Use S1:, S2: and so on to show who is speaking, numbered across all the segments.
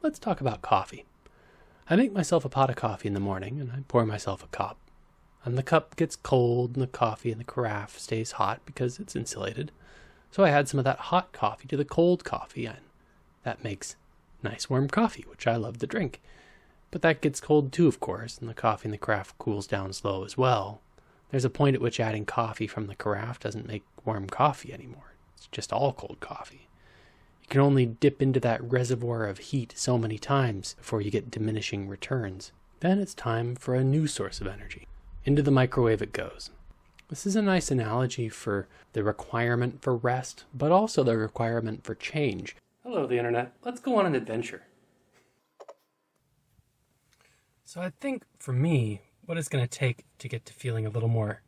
S1: let's talk about coffee. I make myself a pot of coffee in the morning, and I pour myself a cup. And the cup gets cold, and the coffee in the carafe stays hot because it's insulated. So I add some of that hot coffee to the cold coffee, and that makes nice warm coffee, which I love to drink. But that gets cold too, of course, and the coffee in the carafe cools down slow as well. There's a point at which adding coffee from the carafe doesn't make warm coffee anymore. It's just all cold coffee. You can only dip into that reservoir of heat so many times before you get diminishing returns. Then it's time for a new source of energy. Into the microwave it goes. This is a nice analogy for the requirement for rest, but also the requirement for change. Hello, the internet. Let's go on an adventure. So I think, for me, what it's going to take to get to feeling a little more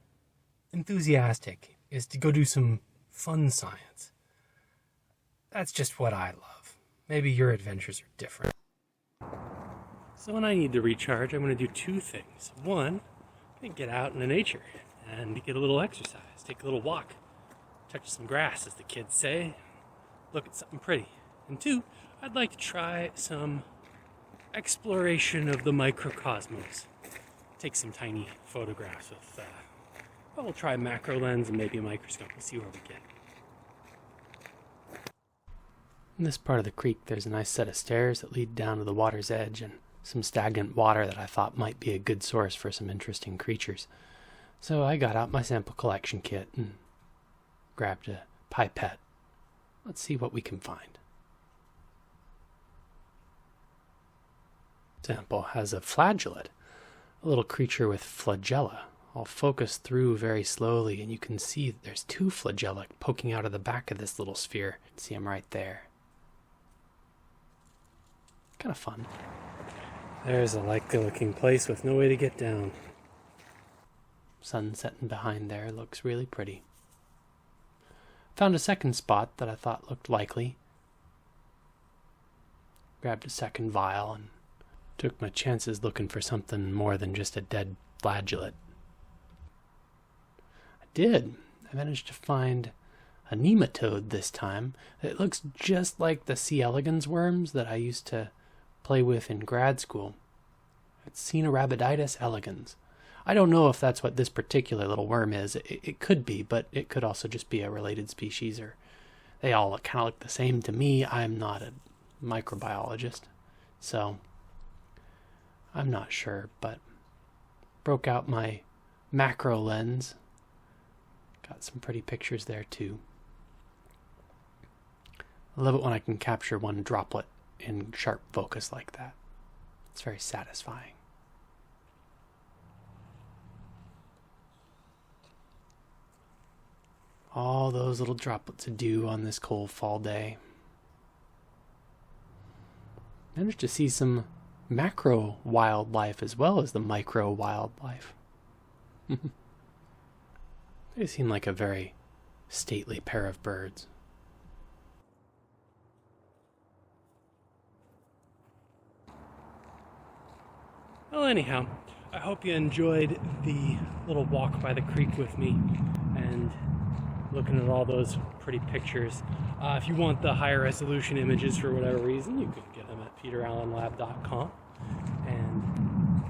S1: enthusiastic is to go do some fun science. That's just what I love. Maybe your adventures are different. So when I need to recharge, I'm going to do two things. One, I'm going to get out in the nature and get a little exercise, take a little walk, touch some grass, as the kids say, look at something pretty. And two, I'd like to try some exploration of the microcosmos. Take some tiny photographs with, we'll try a macro lens and maybe a microscope. We'll see where we get. In this part of the creek, there's a nice set of stairs that lead down to the water's edge and some stagnant water that I thought might be a good source for some interesting creatures. So I got out my sample collection kit and grabbed a pipette. Let's see what we can find. Sample has a flagellate, a little creature with flagella. I'll focus through very slowly, and you can see that there's two flagella poking out of the back of this little sphere. See them right there. Kind of fun. There's a likely looking place with no way to get down. Sun setting behind there looks really pretty. Found a second spot that I thought looked likely. Grabbed a second vial and took my chances looking for something more than just a dead flagellate. I did. I managed to find a nematode this time. It looks just like the C. elegans worms that I used to play with in grad school. It's Caenorhabditis elegans. I don't know if that's what this particular little worm is. It could be, but it could also just be a related species, or they all kind of look the same to me. I'm not a microbiologist, so I'm not sure, but broke out my macro lens. Got some pretty pictures there too. I love it when I can capture one droplet in sharp focus like that. It's very satisfying. All those little droplets of dew on this cold fall day. Managed to see some macro wildlife as well as the micro wildlife. They seem like a very stately pair of birds. Well, anyhow, I hope you enjoyed the little walk by the creek with me and looking at all those pretty pictures. If you want the higher resolution images for whatever reason, you can get them at peterallenlab.com. And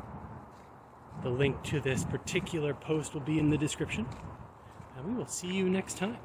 S1: the link to this particular post will be in the description. And we will see you next time.